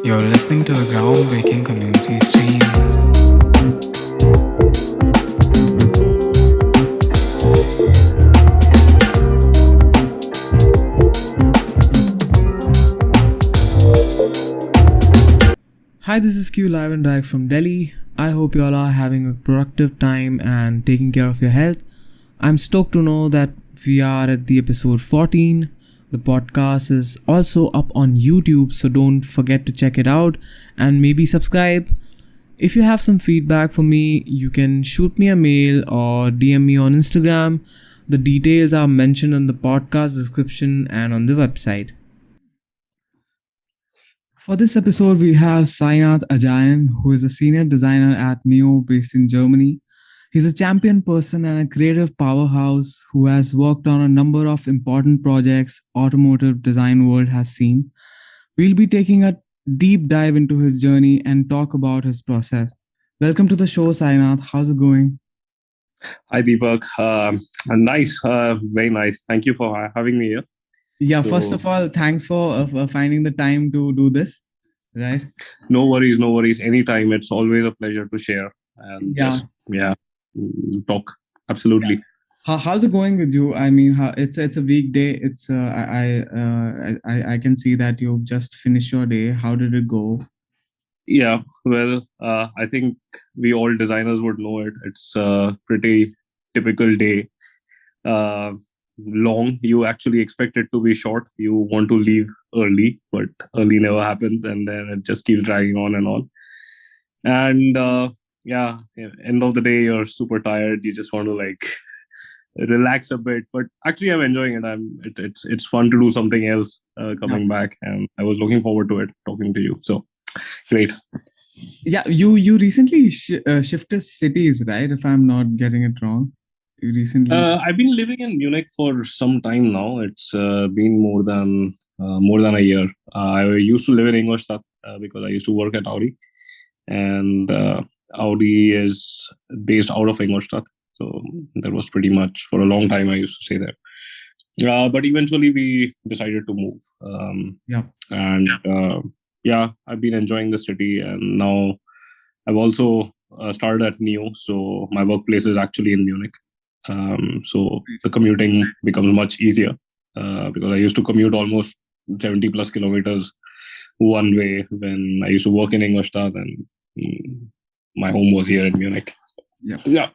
You're listening to the groundbreaking community stream. Hi, this is Q live and direct from Delhi. I hope you all are having a productive time and taking care of your health. I'm stoked to know that we are at the episode 14. The podcast is also up on YouTube, so don't forget to check it out and maybe subscribe. If you have some feedback for me, you can shoot me a mail or DM me on Instagram. The details are mentioned in the podcast description and on the website. For this episode, we have Sainath Ajayan, who is a senior designer at NEO based in Germany. He's a champion person and a creative powerhouse who has worked on a number of important projects automotive design world has seen. We'll be taking a deep dive into his journey and talk about his process. Welcome to the show, Sainath. How's it going? Hi, Deepak. Nice, very nice. Thank you for having me here. Yeah, first of all, thanks for finding the time to do this. Right? No worries, no worries. Anytime. It's always a pleasure to share and talk. Absolutely. How's it going with you? I mean, it's a weekday. It's I can see that you've just finished your day. How did it go? Yeah, well, I think we all designers would know it. It's a pretty typical day. Long. You actually expect it to be short. You want to leave early, but early never happens, and then it just keeps dragging on and on. And end of the day, you're super tired. You just want to relax a bit. But actually, I'm enjoying it. It's fun to do something else coming back, and I was looking forward to it. Talking to you, so great. Yeah, you recently shifted cities, right? If I'm not getting it wrong. Recently, I've been living in Munich for some time now. It's been more than a year. I used to live in Ingolstadt because I used to work at Audi, and Audi is based out of Ingolstadt. So that was pretty much for a long time I used to stay there. But eventually we decided to move. I've been enjoying the city, and now I've also started at NEO. So my workplace is actually in Munich. So the commuting becomes much easier because I used to commute almost 70 plus kilometers one way when I used to work in Ingolstadt, and my home was here in Munich. Yeah.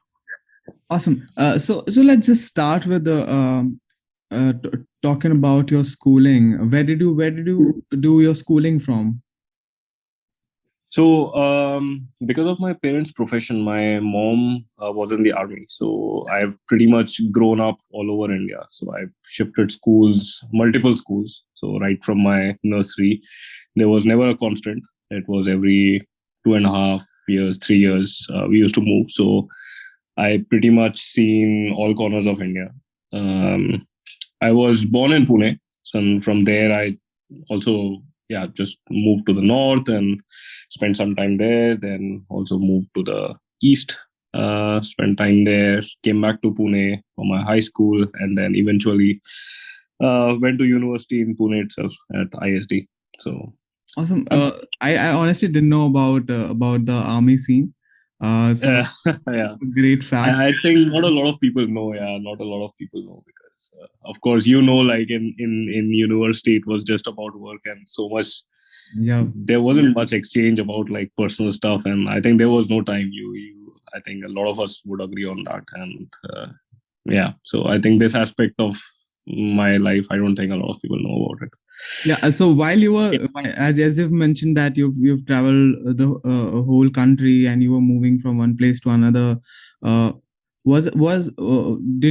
Awesome. So let's just start with the talking about your schooling. Where did you do your schooling from? So, because of my parents' profession, my mom was in the army. So I've pretty much grown up all over India. So I've shifted schools, multiple schools. So right from my nursery, there was never a constant. It was every 2.5 years, 3 years, we used to move. So I pretty much seen all corners of India. I was born in Pune. So from there, I also just moved to the north and spent some time there. Then also moved to the east, spent time there, came back to Pune for my high school, and then eventually went to university in Pune itself at ISD. So awesome. I honestly didn't know about the army scene. Great fact. I think not a lot of people know. Not a lot of people know because, of course, like in university, it was just about work and so much. Yeah, there wasn't much exchange about like personal stuff, and I think there was no time. I think a lot of us would agree on that, and so I think this aspect of my life, I don't think a lot of people know about it. Yeah. So while you were, as you've mentioned that you've traveled the whole country and you were moving from one place to another, did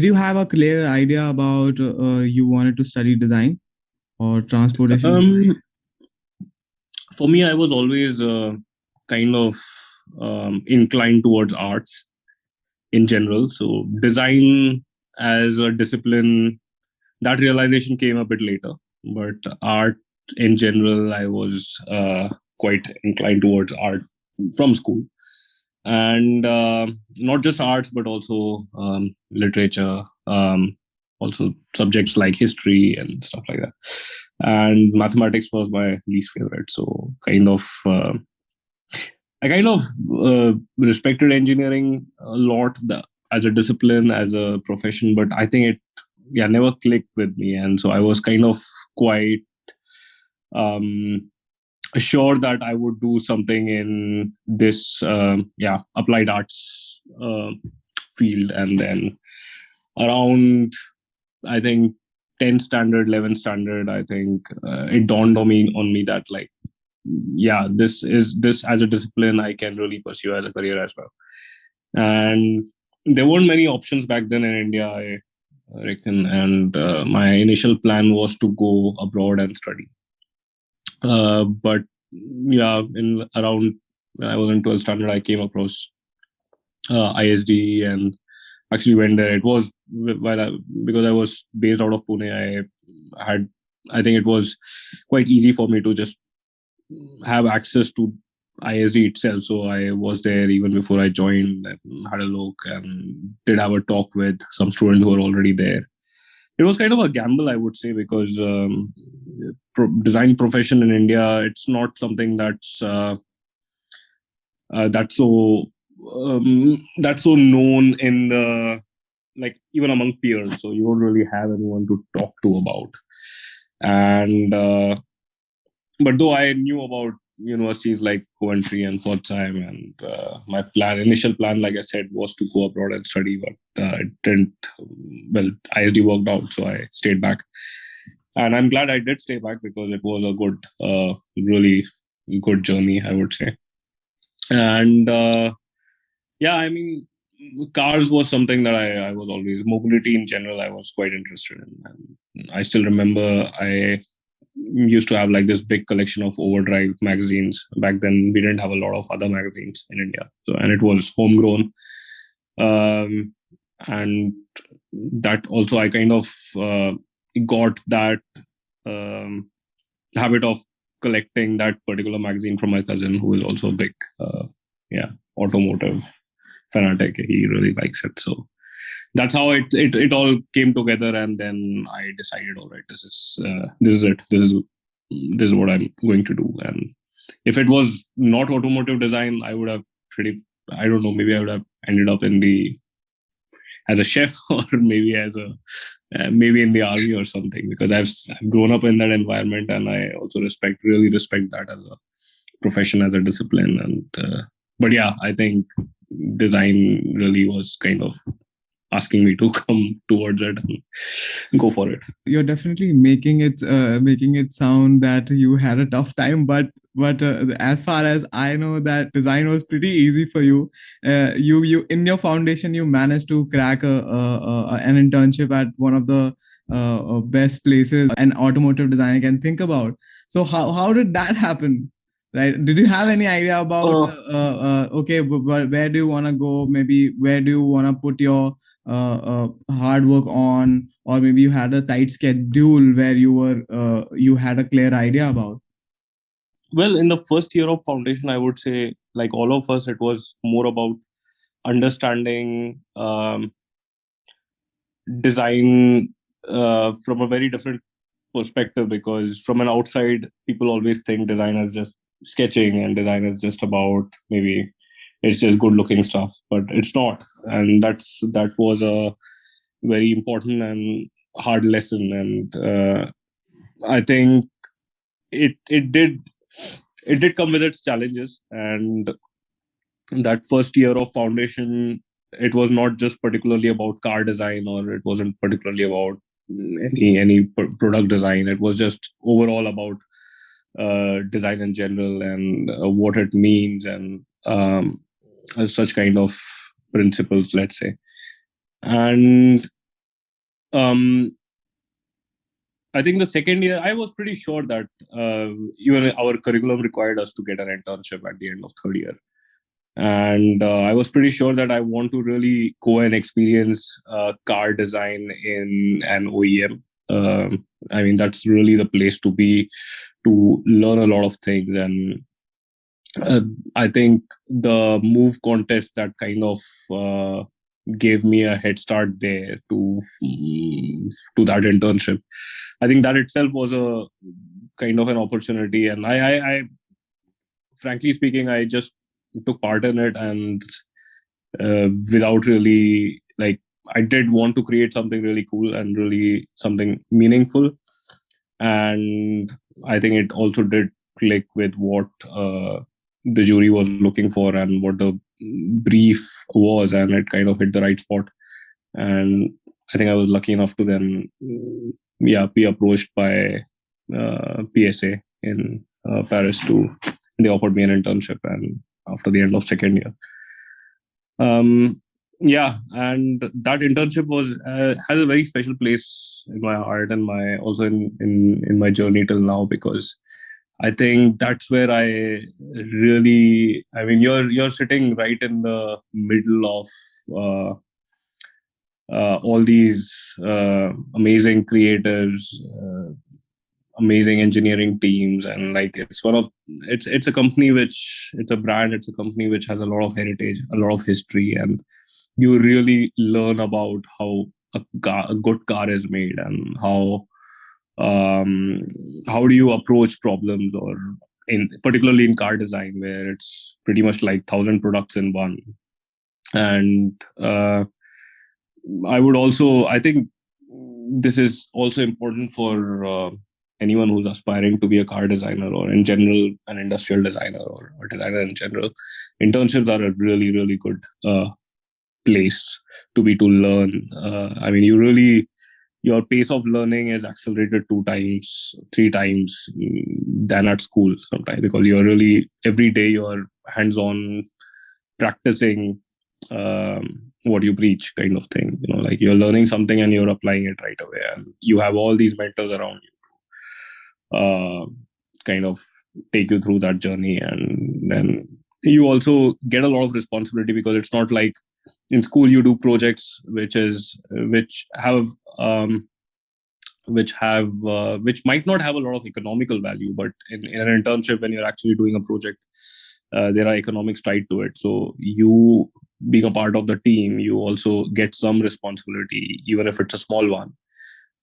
you have a clear idea about you wanted to study design or transportation? For me, I was always kind of inclined towards arts in general. So design as a discipline, that realization came a bit later. But art in general, I was quite inclined towards art from school. And not just arts, but also literature, also subjects like history and stuff like that. and mathematics was my least favorite. So I kind of respected engineering a lot as a discipline, as a profession, but I think it never clicked with me, and so I was kind of quite um, sure that I would do something in this applied arts field. And then around, I think, 10 standard, 11 standard, I think it dawned on me that, like, this as a discipline I can really pursue as a career as well. And there weren't many options back then in India, I reckon, and my initial plan was to go abroad and study. But in around when I was in 12th standard, I came across ISD and actually went there. It was because I was based out of Pune. I think it was quite easy for me to just have access to ISD itself. So I was there even before I joined and had a look and did have a talk with some students who were already there. It was kind of a gamble, I would say, because design profession in India, it's not something that's so known in the, like, even among peers. So you don't really have anyone to talk to about. And but though I knew about universities like Coventry and Pforzheim, and my initial plan, like I said, was to go abroad and study, but it didn't. Well, ISD worked out, so I stayed back, and I'm glad I did stay back because it was a good, really good journey, I would say. And I mean, cars was something that I was always, mobility in general, I was quite interested in. And I still remember I used to have like this big collection of Overdrive magazines. Back then, we didn't have a lot of other magazines in India, so, and it was homegrown. And that also, I kind of got that habit of collecting that particular magazine from my cousin, who is also a big automotive fanatic. He really likes it. So that's how it all came together. And then I decided, all right, this is it. This is what I'm going to do. And if it was not automotive design, I would have I don't know, maybe I would have ended up as a chef, or maybe maybe in the army or something, because I've grown up in that environment, and I also really respect that as a profession, as a discipline. And but I think design really was kind of asking me to come towards it and go for it. You're definitely making it sound that you had a tough time, but as far as I know, that design was pretty easy for you. You in your foundation, you managed to crack an internship at one of the best places an automotive designer can think about. So how did that happen? Right? Did you have any idea about okay, where do you want to go? Maybe where do you want to put your hard work on, or maybe you had a tight schedule where you had a clear idea about? Well, in the first year of foundation, I would say, like all of us, it was more about understanding design from a very different perspective, because from an outside, people always think design is just sketching, and design is just about, maybe it's just good looking stuff, but it's not. And that was a very important and hard lesson. And I think it did come with its challenges. And that first year of foundation, it was not just particularly about car design, or it wasn't particularly about any product design. It was just overall about design in general, and what it means, and such kind of principles, let's say. And I think the second year, I was pretty sure that even our curriculum required us to get an internship at the end of third year. And I was pretty sure that I want to really go and experience car design in an OEM. I mean, that's really the place to be, to learn a lot of things. And I think the move contest that kind of gave me a head start there to that internship. I think that itself was a kind of an opportunity, and I frankly speaking, I just took part in it, and without really I did want to create something really cool and really something meaningful, and I think it also did click with what the jury was looking for and what the brief was, and it kind of hit the right spot. And I think I was lucky enough to then be approached by PSA in Paris to they offered me an internship, and after the end of second year. And that internship was has a very special place in my heart and my also in my journey till now, because I think that's where I really, I mean, you're sitting right in the middle of all these amazing creators, amazing engineering teams, and it's a company it's a brand, it's a company which has a lot of heritage, a lot of history, and you really learn about how a good car is made, and how do you approach problems, or particularly in car design, where it's pretty much like 1,000 products in one. And I think this is also important for anyone who's aspiring to be a car designer, or in general an industrial designer, or a designer in general. Internships are a really, really good place to learn. I mean, your pace of learning is accelerated 2 times, 3 times than at school sometimes, because you're really every day you're hands-on practicing what you preach, kind of thing. Like you're learning something and you're applying it right away, and you have all these mentors around you kind of take you through that journey. And then you also get a lot of responsibility, because it's not like in school you do projects which might not have a lot of economical value, but in an internship, when you're actually doing a project, there are economics tied to it. So you being a part of the team, you also get some responsibility, even if it's a small one.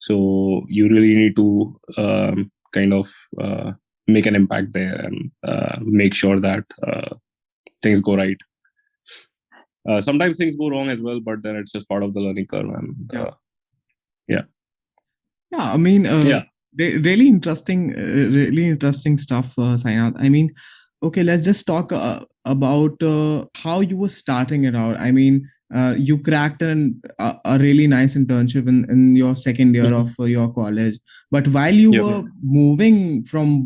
So you really need to kind of make an impact there, and make sure that things go right. Sometimes things go wrong as well, but then it's just part of the learning curve. And I mean, really interesting stuff, Sainath. I mean, okay, let's just talk about how you were starting it out. I mean, you cracked a really nice internship in your second year of your college. But while you were moving from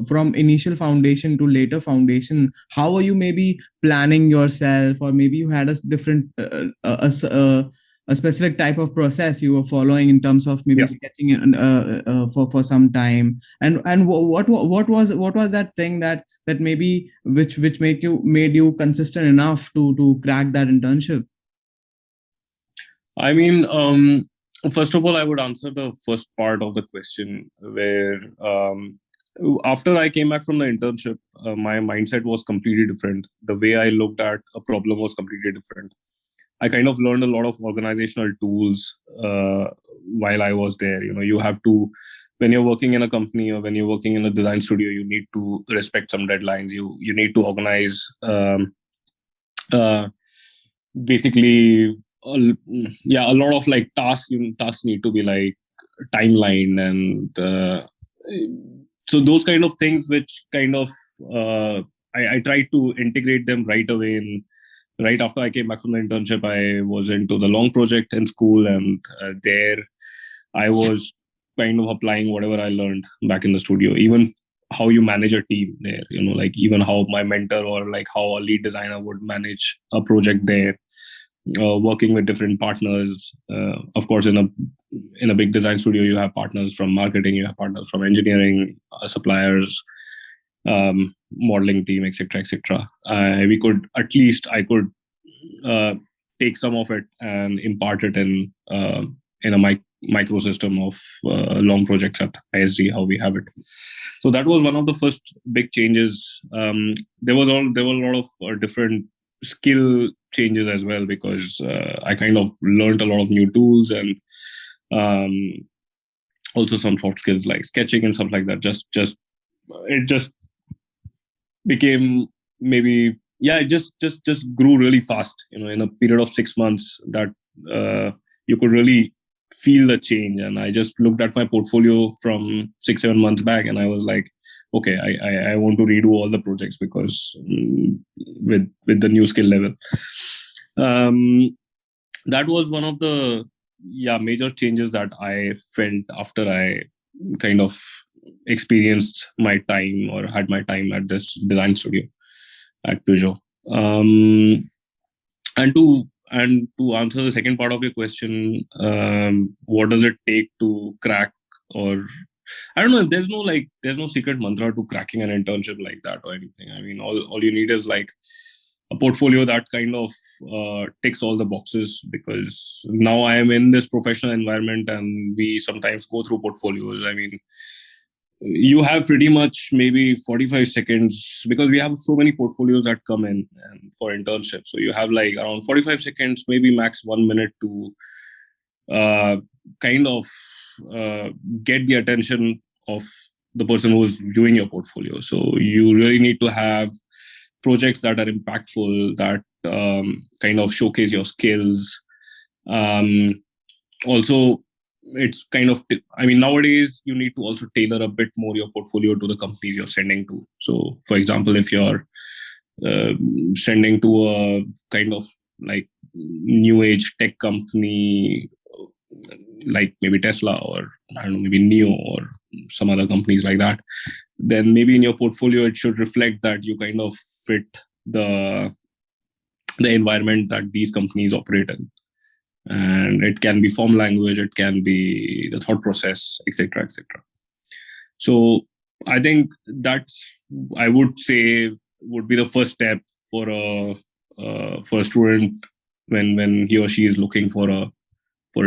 from initial foundation to later foundation, how were you maybe planning yourself, or maybe you had a different a specific type of process you were following in terms of maybe sketching for some time, and what was that thing that maybe which made you consistent enough to crack that internship? I mean, first of all, I would answer the first part of the question, where after I came back from the internship, my mindset was completely different. The way I looked at a problem was completely different. I kind of learned a lot of organizational tools while I was there. You have to, when you're working in a company or when you're working in a design studio, you need to respect some deadlines. You need to organize basically a lot of like tasks need to be like timeline, and so those kind of things, which kind of I tried to integrate them right away. And right after I came back from the internship, I was into the long project in school, and there I was kind of applying whatever I learned back in the studio, even how you manage a team there, like even how my mentor or like how a lead designer would manage a project there, working with different partners. Of course, in a big design studio, you have partners from marketing, you have partners from engineering, suppliers, modeling team, etc., etc. I could take some of it and impart it in a microsystem of long projects at ISD, how we have it. So that was one of the first big changes. There were a lot of different skill changes as well, because I kind of learned a lot of new tools, and also some soft skills like sketching and stuff like that. It just became maybe, it just grew really fast, in a period of 6 months, that you could really feel the change. And I just looked at my portfolio from 6-7 months back, and I was like, okay, I want to redo all the projects, because with the new skill level. That was one of the major changes that I felt after I kind of experienced my time, or had my time at this design studio at Peugeot. And to answer the second part of your question, what does it take to crack, or I don't know, there's no secret mantra to cracking an internship like that or anything. I mean, all you need is like a portfolio that kind of ticks all the boxes, because now I am in this professional environment and we sometimes go through portfolios. I mean, you have pretty much maybe 45 seconds, because we have so many portfolios that come in and for internship. So you have like around 45 seconds, maybe max 1 minute to kind of get the attention of the person who's viewing your portfolio. So you really need to have projects that are impactful, that kind of showcase your skills. Also, it's kind of, nowadays you need to also tailor a bit more your portfolio to the companies you're sending to. So, for example, if you're sending to a kind of like new age tech company, like maybe Tesla, or I don't know, maybe Neo, or some other companies like that, then maybe in your portfolio it should reflect that you kind of fit the environment that these companies operate in. And it can be form language, it can be the thought process, etc., etc. So I think that's, I would say, would be the first step for a student when he or she is looking for a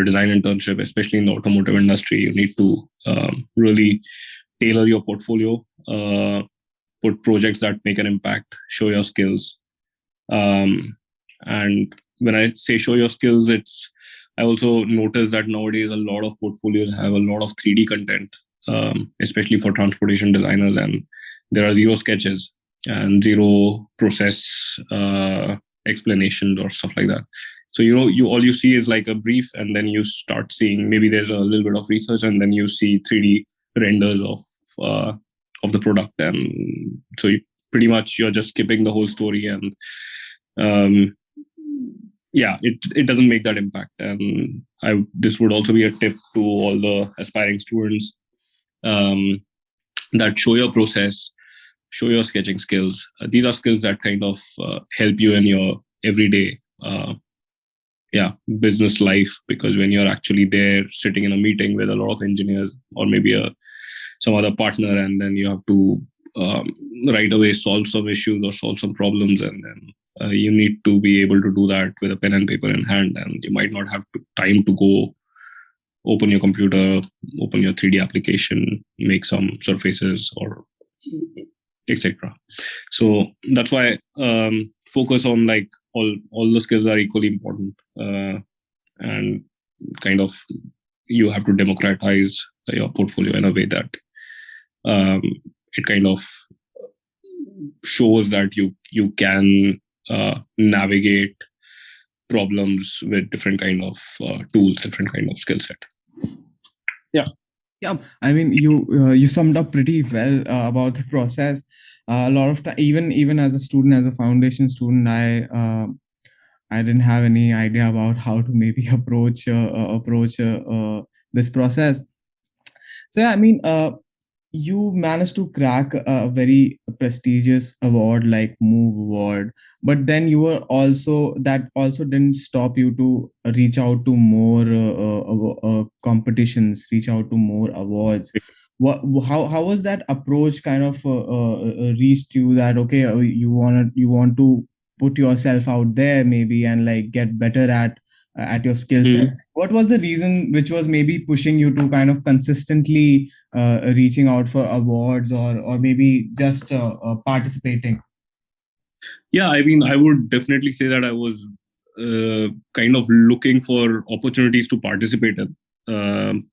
design internship, especially in the automotive industry. You need to really tailor your portfolio, put projects that make an impact, show your skills. And when I say show your skills, I also notice that nowadays a lot of portfolios have a lot of 3D content, especially for transportation designers, and there are zero sketches and zero process explanations or stuff like that. So all you see is like a brief, and then you start seeing, maybe there's a little bit of research, and then you see 3D renders of the product, and so pretty much you're just skipping the whole story, and it doesn't make that impact. And this would also be a tip to all the aspiring students, that show your process, show your sketching skills. These are skills that kind of help you in your everyday business life, because when you're actually there sitting in a meeting with a lot of engineers, or maybe some other partner, and then you have to right away solve some issues or solve some problems, and then you need to be able to do that with a pen and paper in hand, and you might not have time to go open your computer, open your 3D application, make some surfaces, or etc. So that's why focus on like all the skills are equally important, and kind of you have to democratize your portfolio in a way that it kind of shows that you can navigate problems with different kind of tools, different kind of skill set. Yeah, I mean, you summed up pretty well about the process. A lot of time, even as a student, as a foundation student, I didn't have any idea about how to maybe approach this process. So yeah, I mean, you managed to crack a very prestigious award like Move Award, but then you were also didn't stop you to reach out to more competitions, reach out to more awards. How was that approach kind of reached you, that okay, you want to put yourself out there maybe, and like get better at your skill set? What was the reason which was maybe pushing you to kind of consistently reaching out for awards, or maybe just participating? Yeah, I mean, I would definitely say that I was kind of looking for opportunities to participate in.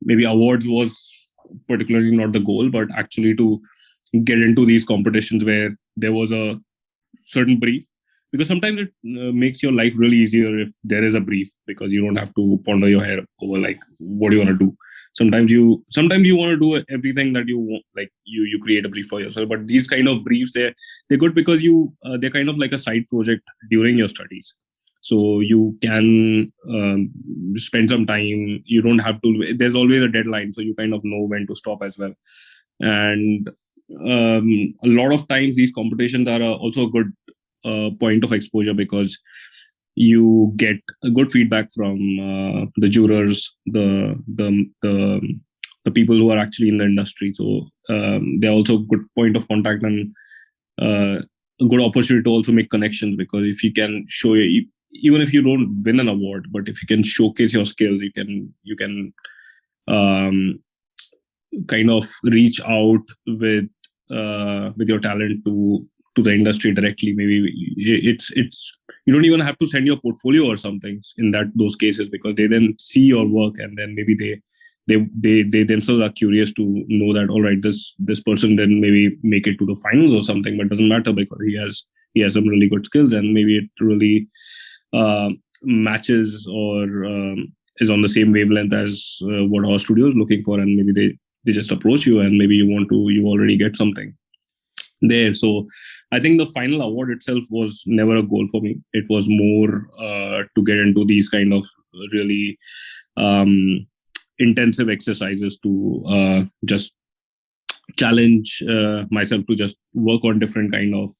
Maybe awards was particularly not the goal, but actually to get into these competitions where there was a certain brief, because sometimes it makes your life really easier if there is a brief, because you don't have to ponder your hair over like what do you want to do. Sometimes you want to do everything that you want, like you create a brief for yourself, but these kind of briefs, they're good because they're kind of like a side project during your studies, so you can spend some time. You don't have to, there's always a deadline, so you kind of know when to stop as well. And a lot of times these competitions are also a good point of exposure, because you get a good feedback from the jurors, the people who are actually in the industry. So they're also a good point of contact, and a good opportunity to also make connections, because if you can show your, even if you don't win an award, but if you can showcase your skills, you can um, kind of reach out with your talent to the industry directly. Maybe it's you don't even have to send your portfolio or something in those cases, because they then see your work, and then maybe they themselves are curious to know that, all right, this person didn't maybe make it to the finals or something, but doesn't matter, because he has some really good skills, and maybe it really matches or is on the same wavelength as what our studio is looking for, and maybe they just approach you, and maybe you already get something there. So I think the final award itself was never a goal for me. It was more to get into these kind of really intensive exercises to just challenge myself to just work on different kind of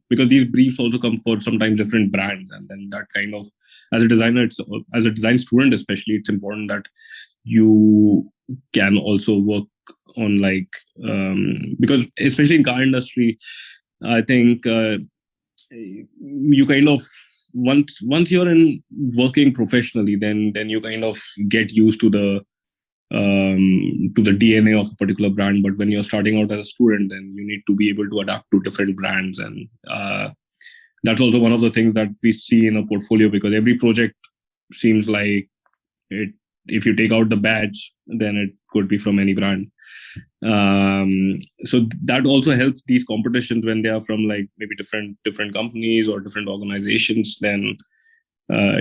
because these briefs also come for sometimes different brands, and then that kind of, as a designer, as a design student especially, it's important that you can also work on like because especially in car industry, I think you kind of, once you're in working professionally, then you kind of get used to the DNA of a particular brand. But when you're starting out as a student, then you need to be able to adapt to different brands, and that's also one of the things that we see in a portfolio, because every project seems like it. If you take out the badge, then it could be from any brand. So that also helps these competitions when they are from like maybe different companies or different organizations. Then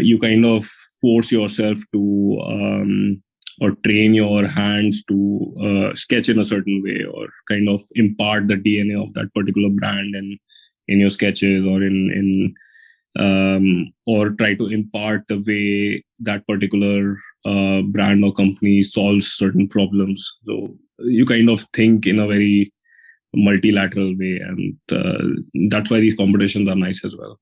you kind of force yourself to or train your hands to sketch in a certain way, or kind of impart the DNA of that particular brand in your sketches, or in or try to impart the way that particular brand or company solves certain problems. So you kind of think in a very multilateral way, and that's why these competitions are nice as well.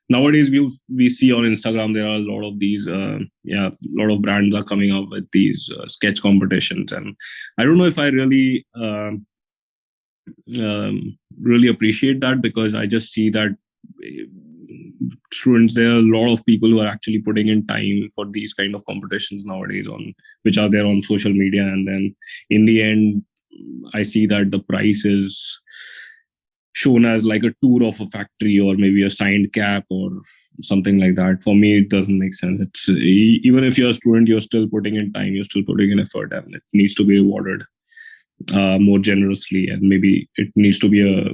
Nowadays we see on Instagram there are a lot of these a lot of brands are coming up with these sketch competitions, and I don't know if I really appreciate that, because I just see that students, there are a lot of people who are actually putting in time for these kind of competitions nowadays, on which are there on social media, and then in the end I see that the price is shown as like a tour of a factory, or maybe a signed cap or something like that. For me, it doesn't make sense. It's even if you're a student, you're still putting in time, you're still putting in effort, and it needs to be rewarded more generously, and maybe it needs to be a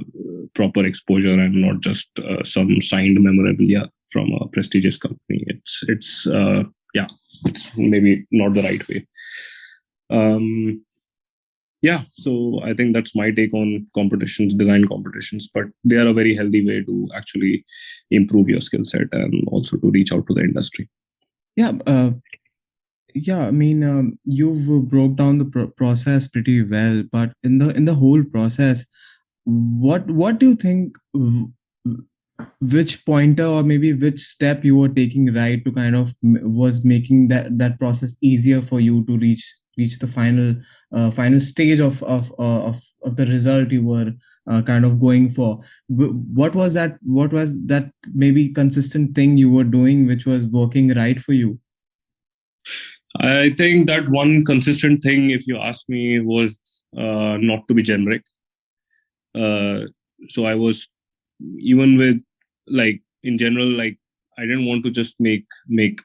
proper exposure, and not just some signed memorabilia from a prestigious company. It's it's maybe not the right way. Yeah, so I think that's my take on competitions, design competitions, but they are a very healthy way to actually improve your skill set, and also to reach out to the industry. Yeah, yeah. I mean, you've broke down the process pretty well, but in the whole process, what do you think? Which pointer or maybe which step you were taking right to kind of was making that process easier for you to reach the final stage of the result you were kind of going for? What was that maybe consistent thing you were doing which was working right for you? I think that one consistent thing, if you ask me, was not to be generic. So I was, even with like in general, like I didn't want to just make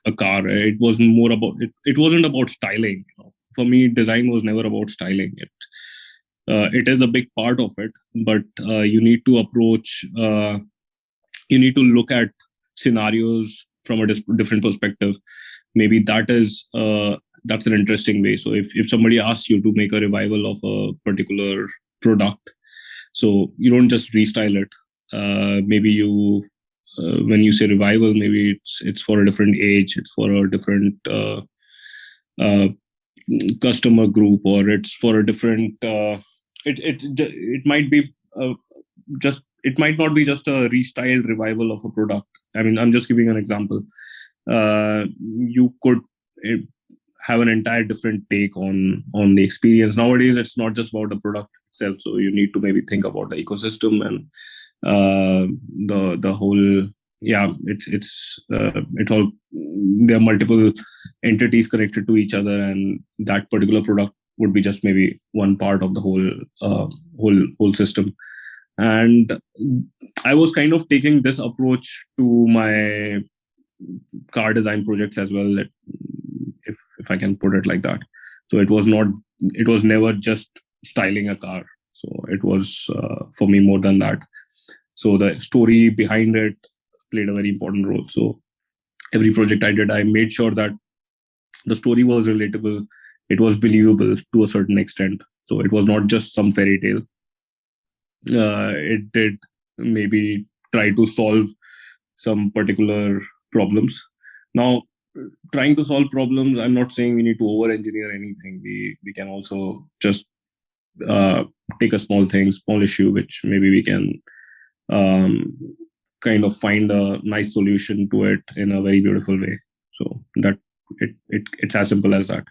a car. It wasn't more about it. It wasn't about styling. For me, design was never about styling. It is a big part of it, but you need to approach. You need to look at scenarios from a different perspective. Maybe that's an interesting way. So if somebody asks you to make a revival of a particular product, so you don't just restyle it. Maybe you when you say revival, maybe it's for a different age, it's for a different uh, customer group, or it's for a different it might be just it might not be just a restyled revival of a product. I mean, I'm just giving an example. You could uh, have an entire different take on the experience. Nowadays it's not just about the product itself, so you need to maybe think about the ecosystem and the whole. Yeah, it's all, there are multiple entities connected to each other, and that particular product would be just maybe one part of the whole system. And I was kind of taking this approach to my car design projects as well, if I can put it like that. So it was never just styling a car. So it was for me more than that. So the story behind it played a very important role. So every project I did, I made sure that the story was relatable, it was believable to a certain extent. So it was not just some fairy tale. It did maybe try to solve some particular problems. Now, trying to solve problems, I'm not saying we need to over engineer anything. We can also just take a small issue, which maybe we can um, kind of find a nice solution to it in a very beautiful way. So that it's as simple as that.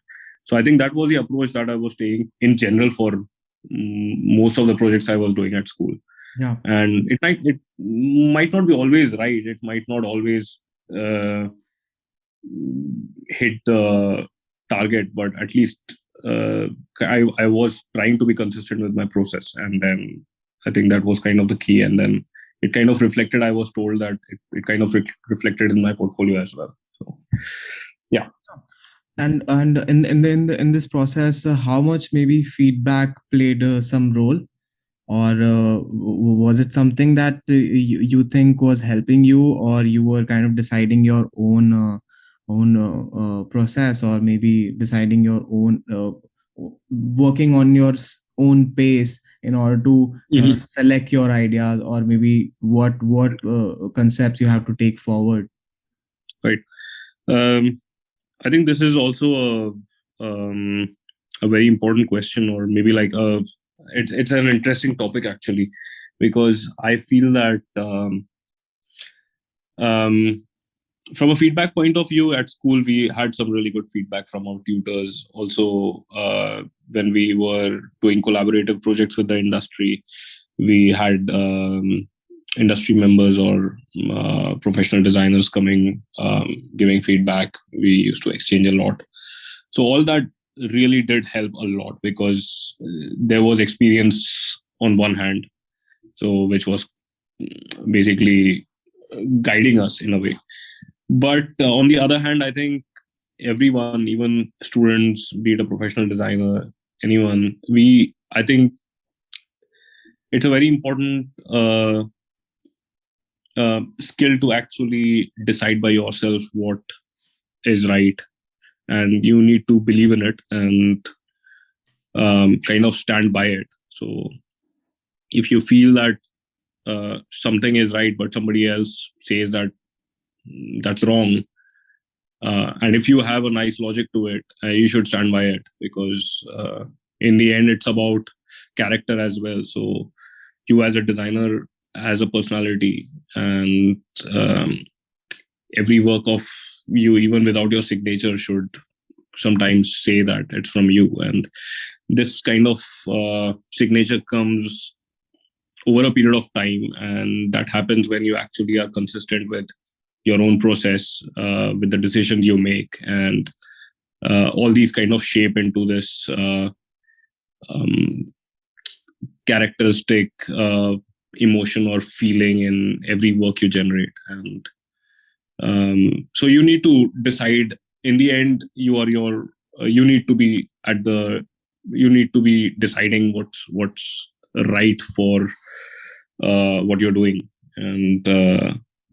So I think that was the approach that I was taking in general for most of the projects I was doing at school. Yeah. And it might not be always right. It might not always hit the target, but at least I was trying to be consistent with my process. And then I think that was kind of the key. And then it kind of reflected. I was told that it kind of reflected in my portfolio as well. So yeah. And in this process, how much maybe feedback played some role, or was it something that you think was helping you, or you were kind of deciding your own process, or maybe deciding your own working on your own pace in order to select your ideas, or maybe what concepts you have to take forward? Right. I think this is also a very important question, or maybe like it's an interesting topic actually, because I feel that from a feedback point of view, at school we had some really good feedback from our tutors. Also, when we were doing collaborative projects with the industry, we had industry members or professional designers coming, giving feedback. We used to exchange a lot. So all that really did help a lot, because there was experience on one hand, so which was basically guiding us in a way. But on the other hand, I think everyone, even students, be it a professional designer, anyone, I think it's a very important skill to actually decide by yourself what is right, and you need to believe in it and kind of stand by it. So if you feel that something is right but somebody else says that that's wrong, and if you have a nice logic to it, you should stand by it, because in the end it's about character as well. So you as a designer has a personality, and every work of you, even without your signature, should sometimes say that it's from you. And this kind of signature comes over a period of time, and that happens when you actually are consistent with your own process, with the decisions you make, and all these kind of shape into this um, characteristic emotion or feeling in every work you generate. And so you need to decide in the end. You need to be deciding what's right for what you're doing. And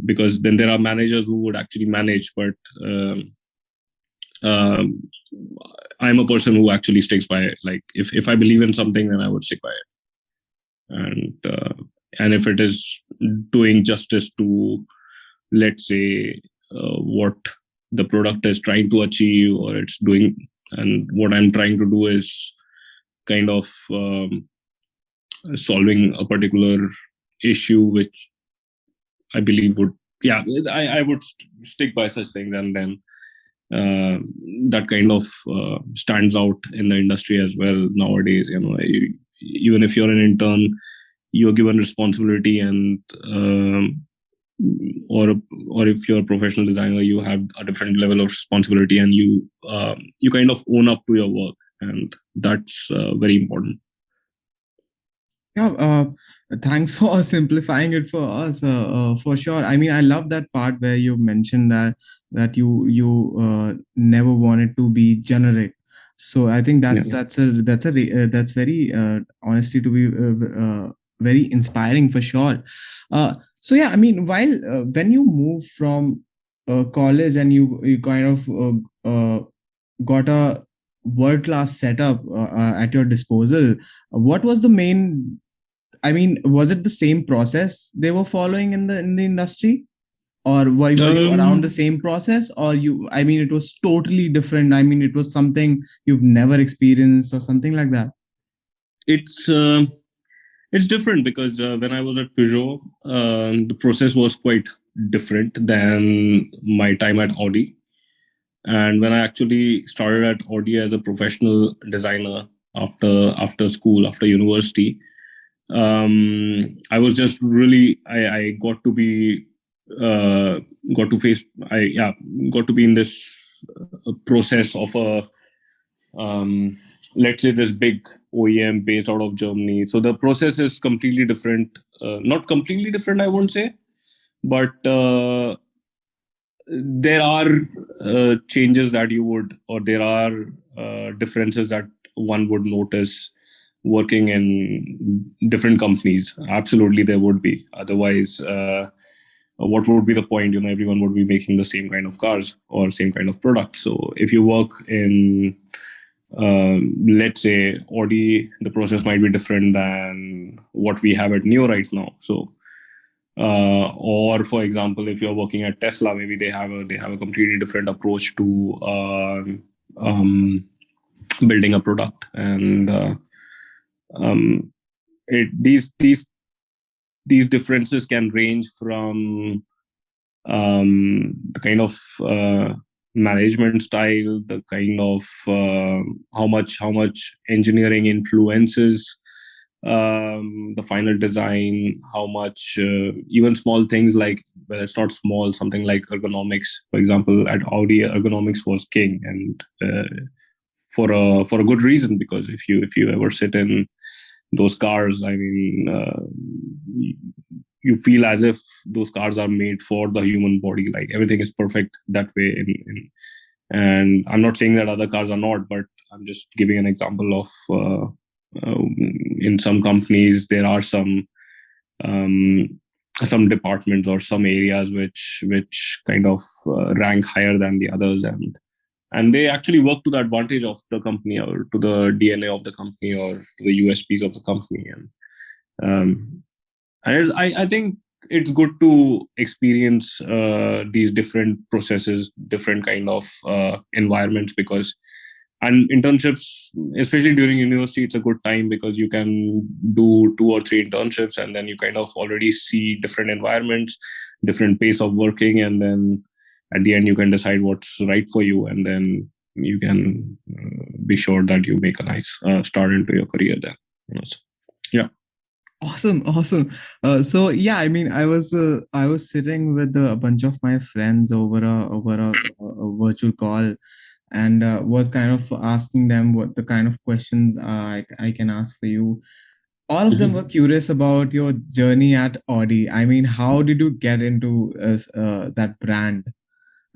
because then there are managers who would actually manage, but I'm a person who actually sticks by it. Like if I believe in something, then I would stick by it. And if it is doing justice to, let's say, what the product is trying to achieve, or it's doing, and what I'm trying to do is kind of solving a particular issue, which I believe would, I would stick by such things. And then that kind of stands out in the industry as well nowadays. Even if you're an intern, you're given responsibility, and or if you're a professional designer, you have a different level of responsibility, and you kind of own up to your work, and that's very important. Yeah, thanks for simplifying it for us. For sure. I mean, I love that part where you mentioned that you never wanted to be generic. So I think that's very honestly to be very inspiring for sure. So yeah, I mean, while when you move from college and you kind of got a world class setup at your disposal, what was the main, I mean, was it the same process they were following in the industry, or were you around the same process, or you? I mean, it was totally different. I mean, it was something you've never experienced, or something like that. It's different because when I was at Peugeot, the process was quite different than my time at Audi. And when I actually started at Audi as a professional designer after school, after university, I was just really I got to be got to face I yeah got to be in this process of a let's say this big OEM based out of Germany. So the process is completely different. Not completely different, I won't say, but there are changes that you would, or there are differences that one would notice working in different companies. Absolutely, there would be. Otherwise, what would be the point? Everyone would be making the same kind of cars or same kind of products. So if you work in let's say Audi, the process might be different than what we have at Neo right now. So or for example, if you're working at Tesla, maybe they have a completely different approach to building a product. And these differences can range from the kind of management style, the kind of how much engineering influences the final design, how much even small things like, well, it's not small, something like ergonomics. For example, at Audi, ergonomics was king, and for a good reason, because if you ever sit in those cars, I mean, you feel as if those cars are made for the human body. Like everything is perfect that way. And I'm not saying that other cars are not, but I'm just giving an example of in some companies there are some departments or some areas which kind of rank higher than the others, and they actually work to the advantage of the company, or to the DNA of the company, or to the USPs of the company. And I think it's good to experience these different processes, different kind of environments, because, and internships, especially during university, it's a good time because you can do 2 or 3 internships, and then you kind of already see different environments, different pace of working, and then at the end you can decide what's right for you, and then you can be sure that you make a nice start into your career then. So, yeah. Awesome. So yeah, I mean, I was sitting with a bunch of my friends over a virtual call, and was kind of asking them what the kind of questions I can ask for you. all of them were curious about your journey at Audi. I mean, how did you get into that brand?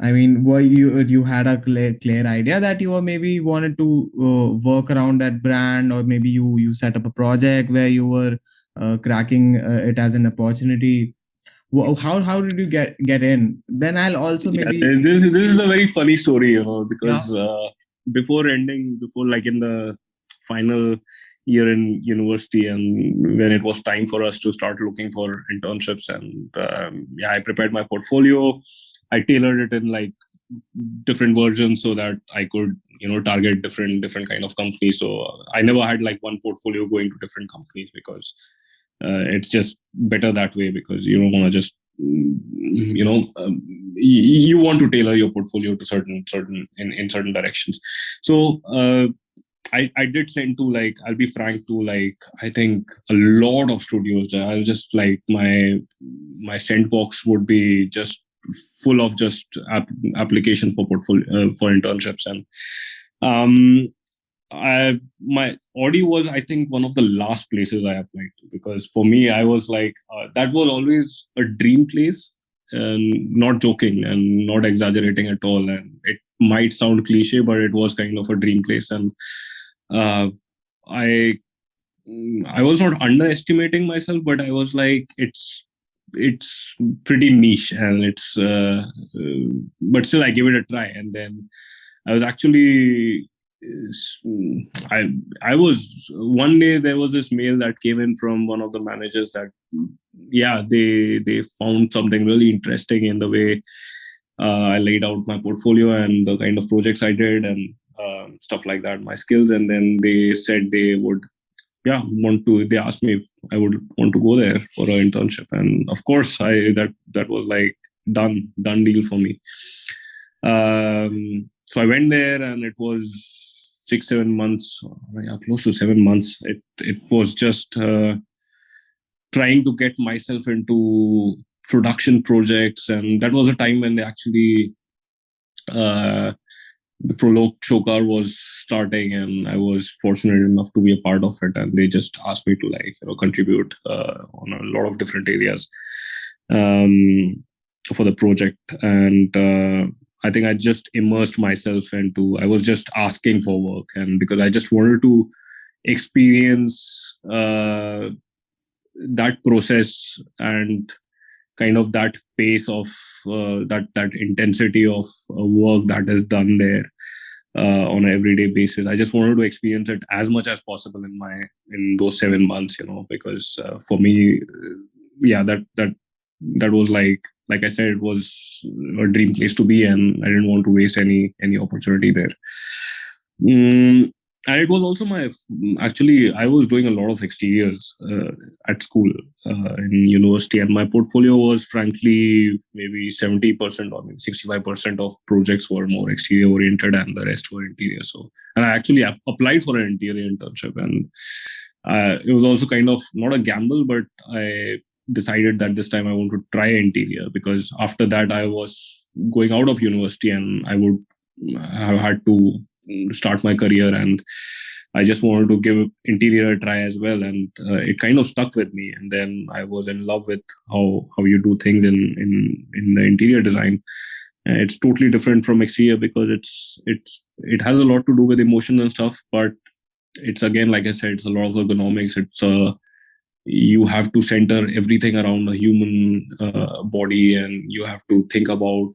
I mean, were you had a clear idea that you were maybe wanted to work around that brand, or maybe you set up a project where you were cracking it as an opportunity? How did you get in? Then I'll also Yeah, maybe this is a very funny story, yeah. because before like in the final year in university, and when it was time for us to start looking for internships, and yeah, I prepared my portfolio. I tailored it in like different versions so that I could target different kind of companies. So I never had like one portfolio going to different companies, because it's just better that way, because you don't want to just you want to tailor your portfolio to certain in certain directions. So I did send to, like, I'll be frank, to like I think a lot of studios. I was just like my send box would be just full of just application for portfolio for internships. And my Audi was, I think, one of the last places I applied to, because for me, I was like, that was always a dream place, and not joking and not exaggerating at all. And it might sound cliche, but it was kind of a dream place. And uh, I I was not underestimating myself, but I was like, it's pretty niche, and but still I give it a try. And then I was actually I I was one day, there was this mail that came in from one of the managers that, yeah, they found something really interesting in the way I laid out my portfolio and the kind of projects I did, and stuff like that, my skills. And then they said they would, yeah, they asked me if I would want to go there for an internship. And of course, that was like done deal for me. So I went there, and it was 6 7 months, yeah, close to 7 months. It was just trying to get myself into production projects. And that was a time when they actually uh, the Prologue show car was starting, and I was fortunate enough to be a part of it. And they just asked me to, like, contribute on a lot of different areas for the project. And I think I just immersed myself into. I was just asking for work, and because I just wanted to experience that process, and kind of that pace of that intensity of work that is done there on an everyday basis. I just wanted to experience it as much as possible in those 7 months, because for me, yeah, that was like I said, it was a dream place to be, and I didn't want to waste any opportunity there. Mm, and it was also actually, I was doing a lot of exteriors at school, in university, and my portfolio was, frankly, maybe 70% or maybe 65% of projects were more exterior oriented, and the rest were interior. So, and I actually applied for an interior internship, and it was also kind of not a gamble, but I decided that this time I want to try interior, because after that I was going out of university, and I would have had to start my career, and I just wanted to give interior a try as well. And it kind of stuck with me, and then I was in love with how you do things in the interior design. It's totally different from exterior, because it has a lot to do with emotion and stuff, but it's, again, like I said, it's a lot of ergonomics. It's you have to center everything around a human body, and you have to think about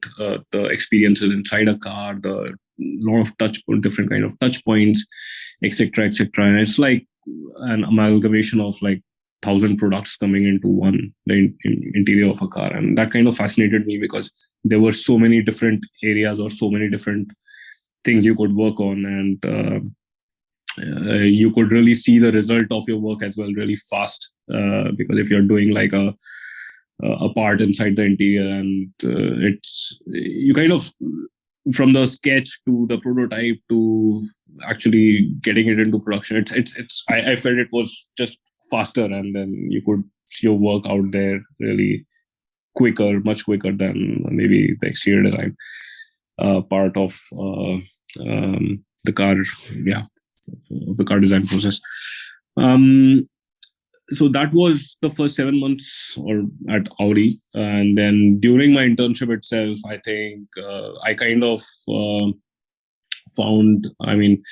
the experiences inside a car, the lot of different kind of touch points, etc., etc. And it's like an amalgamation of like 1,000 products coming into one, the interior of a car. And that kind of fascinated me, because there were so many different areas, or so many different things you could work on. And you could really see the result of your work as well really fast, because if you're doing like a part inside the interior, and it's, you kind of, from the sketch to the prototype to actually getting it into production, I felt it was just faster, and then you could see your work out there really quicker, much quicker than maybe the exterior design part of the car, yeah, of the car design process. Um, so that was the first 7 months or at Audi, and then during my internship itself, I think I kind of found, I mean,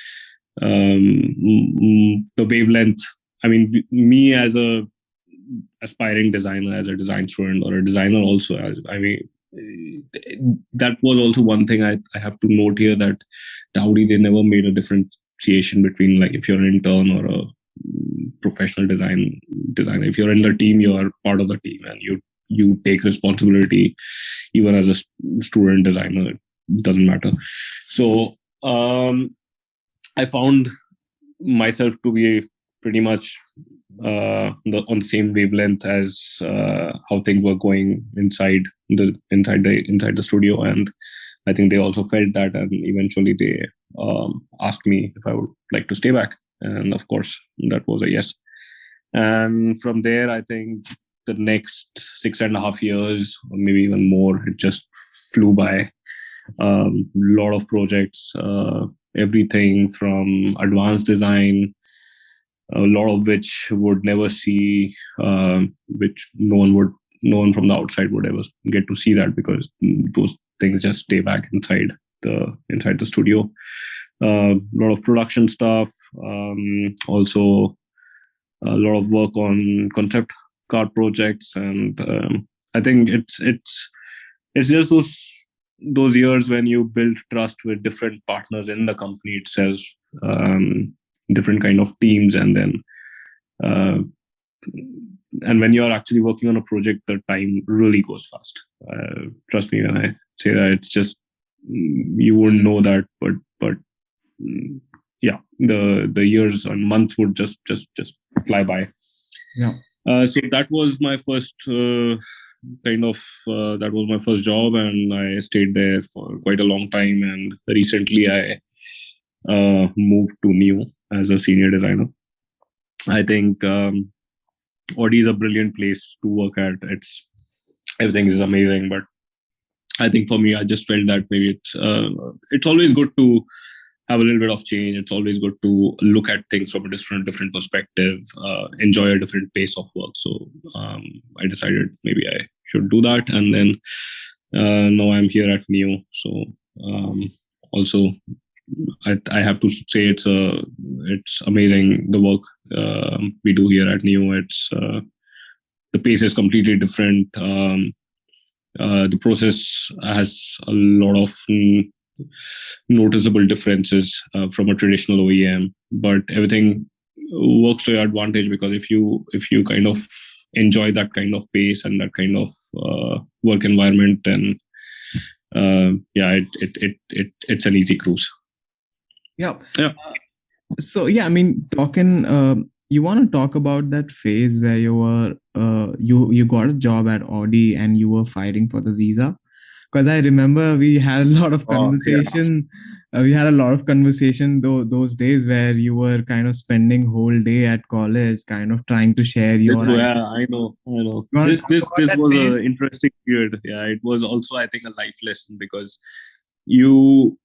the wavelength. I mean, me as a aspiring designer, as a design student or a designer also, I mean, that was also one thing I have to note here, that Audi, they never made a differentiation between, like, if you're an intern or a professional designer. If you're in the team, you are part of the team, and you take responsibility even as a student designer. It doesn't matter. So I found myself to be pretty much on the same wavelength as how things were going inside the studio, and I think they also felt that, and eventually they asked me if I would like to stay back, and of course that was a yes. And from there, I think the next 6.5 years, or maybe even more, it just flew by. Lot of projects, everything from advanced design, a lot of which would never see, which no one from the outside would ever get to see that, because those things just stay back inside the studio. A lot of production stuff, also a lot of work on concept car projects, and I think it's just those years when you build trust with different partners in the company itself, different kind of teams, and then uh, and when you're actually working on a project, the time really goes fast. Trust me when I say that. It's just, you wouldn't know that, but yeah, the years and months would just fly by. Yeah. So that was my first that was my first job, and I stayed there for quite a long time. And recently, I moved to NIO as a senior designer. I think Audi is a brilliant place to work at. Everything is amazing, but I think for me, I just felt that maybe it's always good to have a little bit of change. It's always good to look at things from a different perspective, enjoy a different pace of work. So I decided maybe I should do that, and then now I'm here at NIO. So also, I have to say it's amazing, the work we do here at NIO. It's the pace is completely different. The process has a lot of noticeable differences from a traditional OEM, but everything works to your advantage, because if you kind of enjoy that kind of pace and that kind of work environment, then yeah, it's an easy cruise. Yeah. Yeah. So yeah, I mean, you want to talk about that phase where you were you got a job at Audi and you were fighting for the visa? Because I remember we had a lot of conversation. We had a lot of conversation those days where you were kind of spending whole day at college, kind of trying to share your. Yeah, I know. This was an interesting period. Yeah, it was also, I think, a life lesson, because you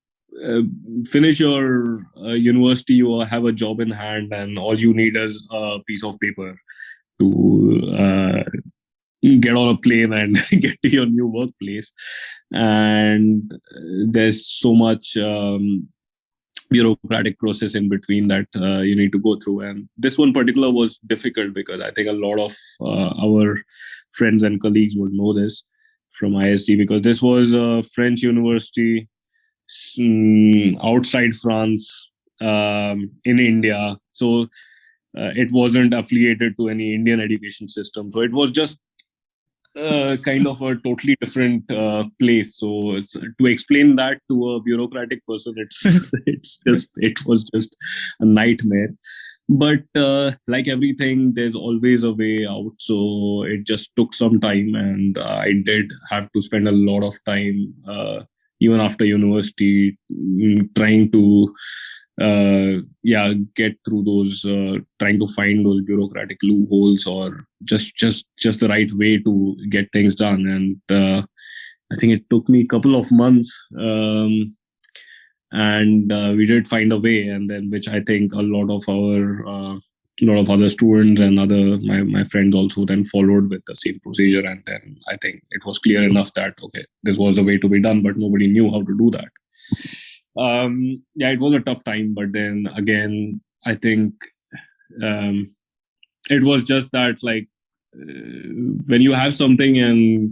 finish your university, you have a job in hand, and all you need is a piece of paper to get on a plane and get to your new workplace. And there's so much bureaucratic process in between that you need to go through. And this one particular was difficult, because I think a lot of our friends and colleagues would know this from ISD, because this was a French university outside France, in India. So it wasn't affiliated to any Indian education system. So it was just kind of a totally different place. So to explain that to a bureaucratic person, it was just a nightmare. But like everything, there's always a way out. So it just took some time, and I did have to spend a lot of time, even after university, trying to get through those, trying to find those bureaucratic loopholes, or just the right way to get things done. And I think it took me a couple of months, and we did find a way, and then which I think a lot of our lot of other students and my friends also then followed with the same procedure, and then I think it was clear enough that okay, this was the way to be done, but nobody knew how to do that. Yeah, it was a tough time, but then again, I think it was just that like when you have something and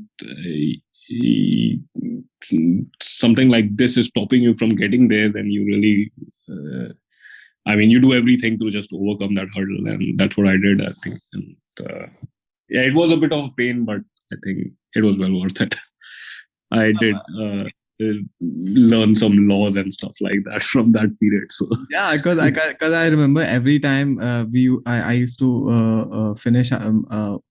something like this is stopping you from getting there, then you really you do everything to just overcome that hurdle, and that's what I did, I think. And yeah, it was a bit of a pain, but I think it was well worth it. I did learn some laws and stuff like that from that period. So Yeah, because I remember every time I used to finish our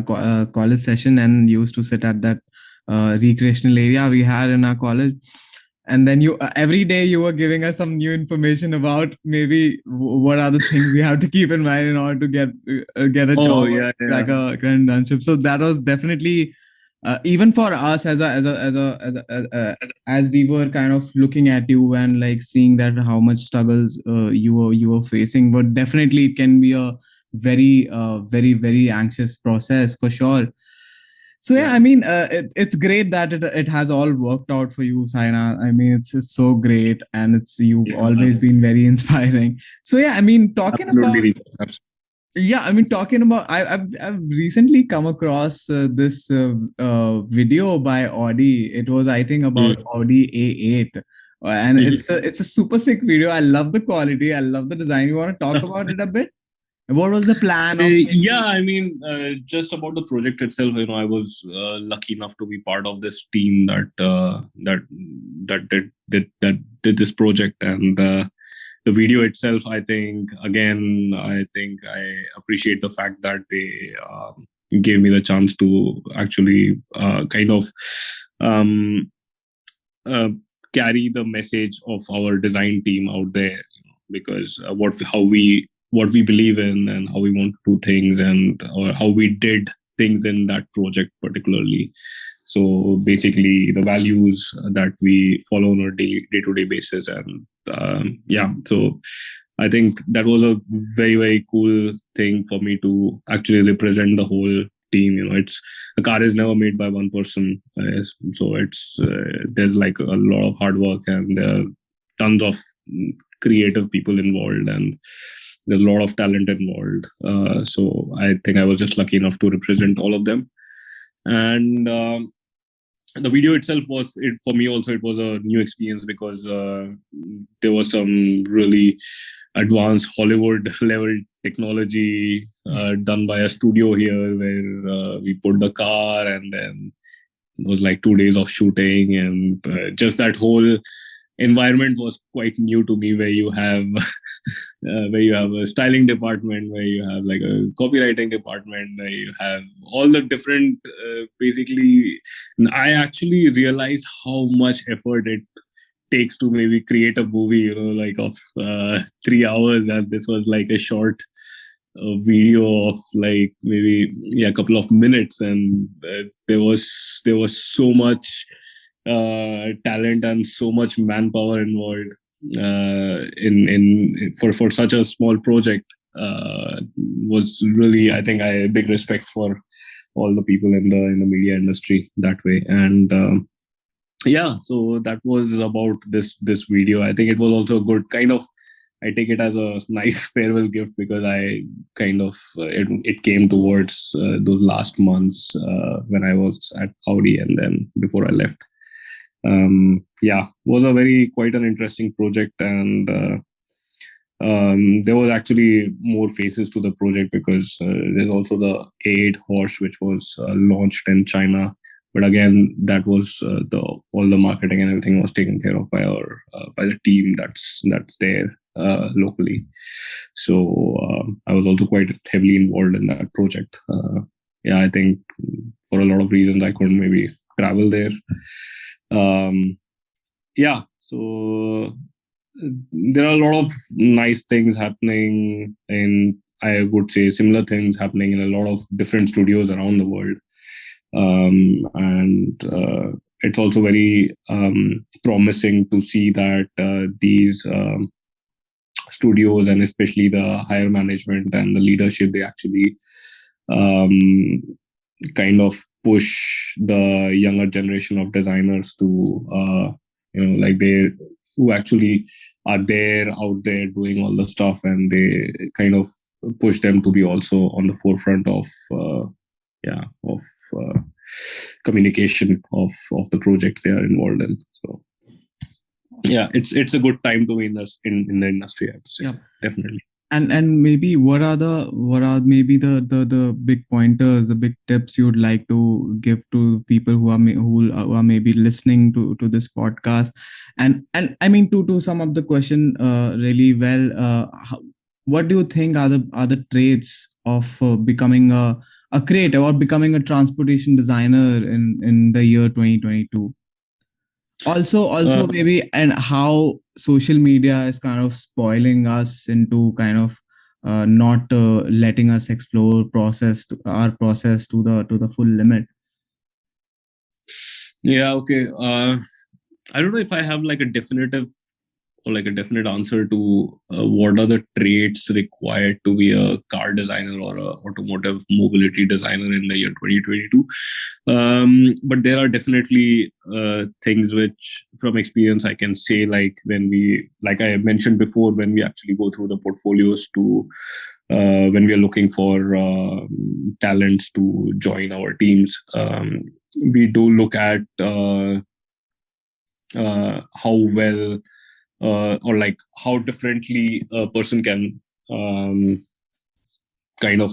college session and used to sit at that recreational area we had in our college, and then you every day you were giving us some new information about maybe what are the things we have to keep in mind in order to get a job, yeah, like a internship. So that was definitely even for us as we were kind of looking at you and like seeing that how much struggles you were facing, but definitely it can be a very anxious process for sure. So yeah, I mean, it's great that it has all worked out for you, Saina. I mean, it's so great, and you've always been very inspiring. So yeah, I mean, talking about absolutely. yeah, I mean, talking about I've recently come across this video by Audi. It was, I think, about Audi A8, and it's a super sick video. I love the quality. I love the design. You want to talk about it a bit? What was the plan of? Yeah, I mean, just about the project itself, I was lucky enough to be part of this team that did this project, and the video itself, I think I appreciate the fact that they gave me the chance to actually kind of uh, carry the message of our design team out there, because what we believe in and how we want to do things, and or how we did things in that project particularly. So basically the values that we follow on a day-to-day basis. And yeah, so I think that was a very cool thing for me to actually represent the whole team. It's a car is never made by one person, so it's there's like a lot of hard work, and there are tons of creative people involved, and there's a lot of talent involved. So I think I was just lucky enough to represent all of them. And the video itself for me also, it was a new experience, because there was some really advanced Hollywood level technology done by a studio here, where we put the car, and then it was like 2 days of shooting, and just that whole environment was quite new to me, where you have a styling department, where you have like a copywriting department, where you have all the different basically. I actually realized how much effort it takes to maybe create a movie, like of 3 hours, and this was like a short video of like maybe a couple of minutes, and there was so much talent and so much manpower involved in for such a small project. Was really, I think, I big respect for all the people in the media industry that way. And yeah, so that was about this video. I think it was also a good kind of, I take it as a nice farewell gift, because I kind of it came towards those last months when I was at Audi, and then before I left. Yeah, was a quite an interesting project. And there was actually more phases to the project, because there's also the A8 horse, which was launched in China. But again, that was all the marketing and everything was taken care of by by the team that's there locally. So I was also quite heavily involved in that project. Yeah, I think for a lot of reasons I couldn't maybe travel there. Yeah, so there are a lot of nice things happening, and I would say similar things happening in a lot of different studios around the world. And it's also very promising to see that these studios, and especially the higher management and the leadership, they actually kind of push the younger generation of designers to like they who actually are out there doing all the stuff, and they kind of push them to be also on the forefront of communication of the projects they are involved in. So yeah, it's a good time to be in the industry, I would say. Yeah, definitely. And maybe what are maybe the big pointers, the big tips you would like to give to people who are maybe listening to this podcast, and I mean to sum up the question really well, what do you think are the traits of becoming a creative or becoming a transportation designer in the year 2022? Also maybe, and how social media is kind of spoiling us into kind of not letting us explore our process to the full limit. Yeah, okay. I don't know if I have like a definitive or like a definite answer to what are the traits required to be a car designer or a automotive mobility designer in the year 2022. But there are definitely things which from experience I can say, like like I mentioned before, when we actually go through the portfolios to when we are looking for talents to join our teams, we do look at how well or like how differently a person can kind of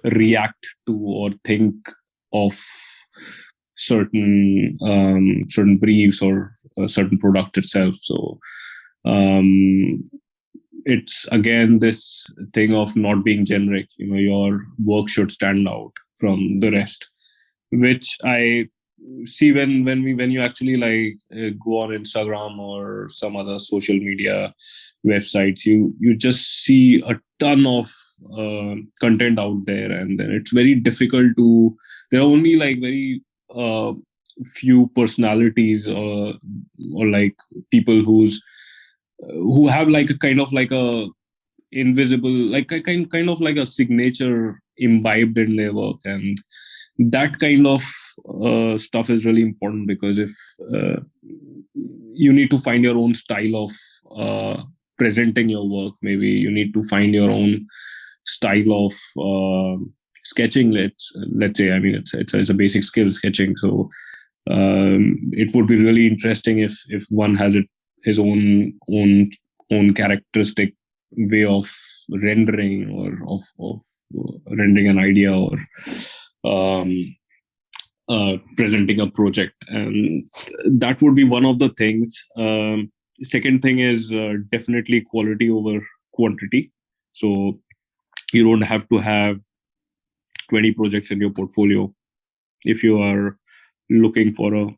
react to or think of certain briefs or a certain product itself. So it's again this thing of not being generic. Your work should stand out from the rest, which I see when you actually like go on Instagram or some other social media websites. You just see a ton of content out there, and then it's very difficult to. There are only like very few personalities or like people who have like a kind of like a invisible, like a kind of like a signature imbibed in their work, and that kind of stuff is really important, because if you need to find your own style of presenting your work, maybe you need to find your own style of sketching. Let's say, I mean, it's a basic skill, sketching. So it would be really interesting if one has his own characteristic way of rendering or of rendering an idea or presenting a project, and that would be one of the things. Second thing is definitely quality over quantity. So you don't have to have 20 projects in your portfolio. If you are looking for a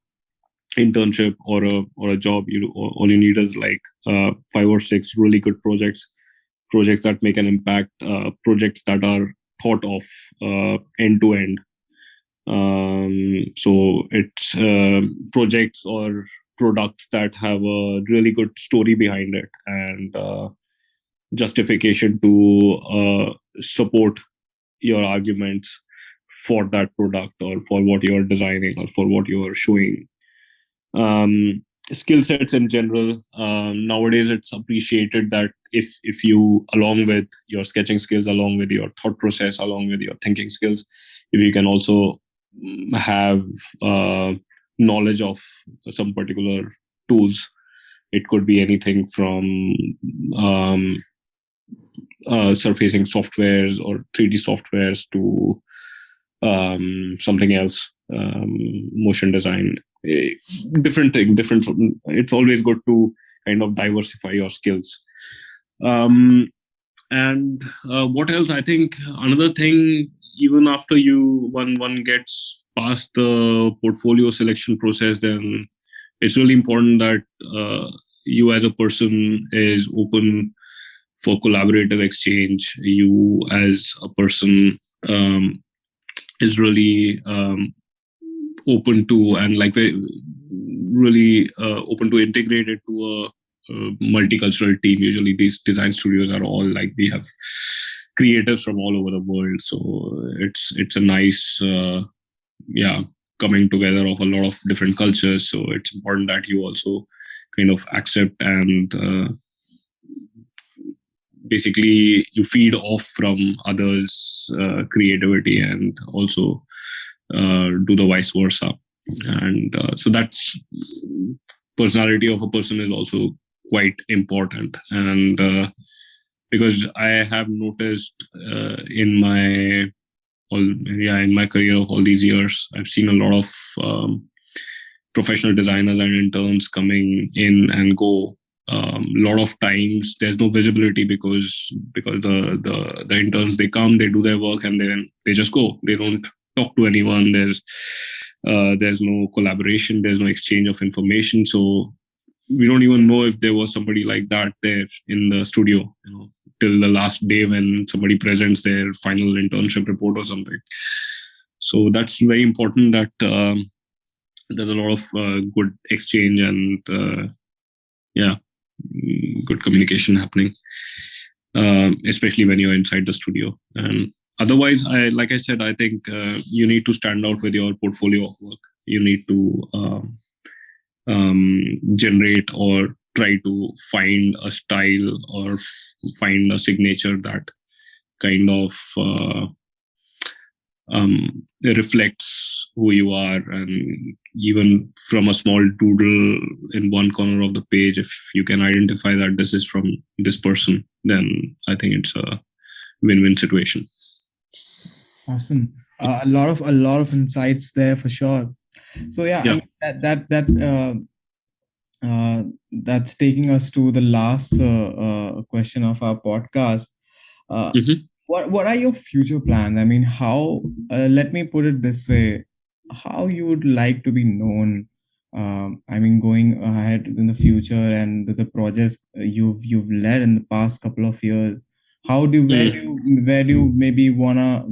internship or a job, all you need is like 5 or 6 really good projects that make an impact, projects that are thought of end to end. So it's projects or products that have a really good story behind it, and justification to support your arguments for that product or for what you're designing or for what you're showing. Skill sets in general, nowadays it's appreciated that if you, along with your sketching skills, along with your thought process, along with your thinking skills, if you can also have knowledge of some particular tools. It could be anything from surfacing softwares or 3D softwares to something else, motion design, different thing, different. It's always good to kind of diversify your skills. And what else? I think another thing, even after one gets past the portfolio selection process, then it's really important that you as a person is open for collaborative exchange. You as a person is really open to, and like really open to integrate into multicultural team. Usually these design studios are all like, we have creatives from all over the world. So it's a nice, coming together of a lot of different cultures. So it's important that you also kind of accept and basically you feed off from others' creativity and also do the vice versa. And so that's personality of a person is also quite important. And because I have noticed in my career of all these years, I've seen a lot of professional designers and interns coming in and go. A lot of times there's no visibility because the interns, they come, they do their work, and then they just go. They don't talk to anyone. There's no collaboration. There's no exchange of information. So we don't even know if there was somebody like that there in the studio, till the last day when somebody presents their final internship report or something. So that's very important that there's a lot of good exchange and good communication happening, especially when you're inside the studio. And otherwise, like I said, I think you need to stand out with your portfolio of work. You need to generate or try to find a style or find a signature that kind of reflects who you are. And even from a small doodle in one corner of the page, if you can identify that this is from this person, then I think it's a win-win situation. Awesome. A lot of insights there for sure. So I mean, that's taking us to the last question of our podcast. What are your future plans? I mean, how? Let me put it this way: how you would like to be known? I mean, going ahead in the future and the projects you've led in the past couple of years. Where do you maybe wanna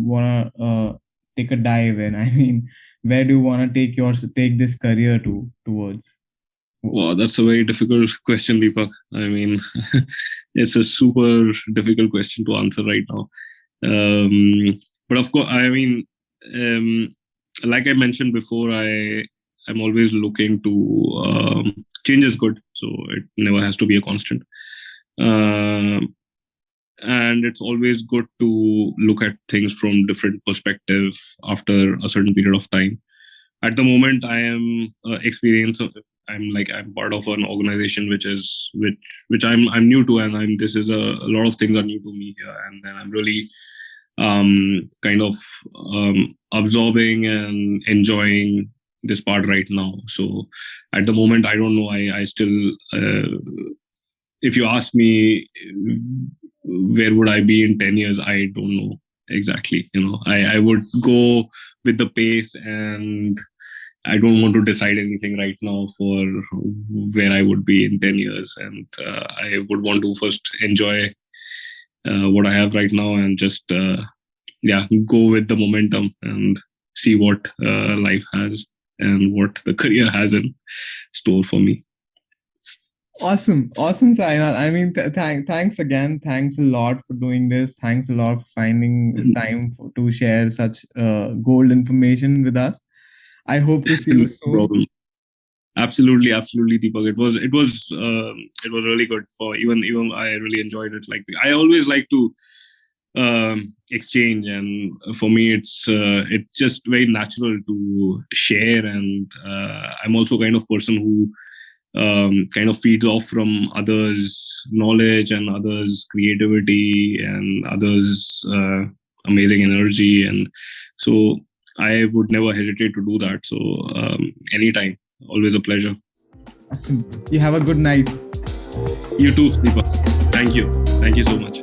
take a dive in? I mean, where do you wanna take this career towards? Wow, that's a very difficult question, Deepak. I mean, it's a super difficult question to answer right now. But of course, I mean, like I mentioned before, I'm always looking to change is good, so it never has to be a constant. And it's always good to look at things from different perspectives after a certain period of time. At the moment, I am I'm part of an organization which I'm new to, and this is a lot of things are new to me here, and then I'm really kind of absorbing and enjoying this part right now. So at the moment, I don't know. I still, if you ask me where would I be in 10 years, I don't know exactly. I would go with the pace, and I don't want to decide anything right now for where I would be in 10 years. And I would want to first enjoy what I have right now and just, go with the momentum and see what life has and what the career has in store for me. Awesome, Sainath. I mean, thanks again. Thanks a lot for doing this. Thanks a lot for finding time to share such gold information with us. I hope to see you soon. Problem. Absolutely, Deepak. It was really good. For even I really enjoyed it. Like, I always like to exchange, and for me, it's just very natural to share. And I'm also kind of person who kind of feeds off from others' knowledge and others' creativity and others' amazing energy, and so I would never hesitate to do that. So anytime, always a pleasure. Awesome. You have a good night. You too, Deepak. Thank you so much.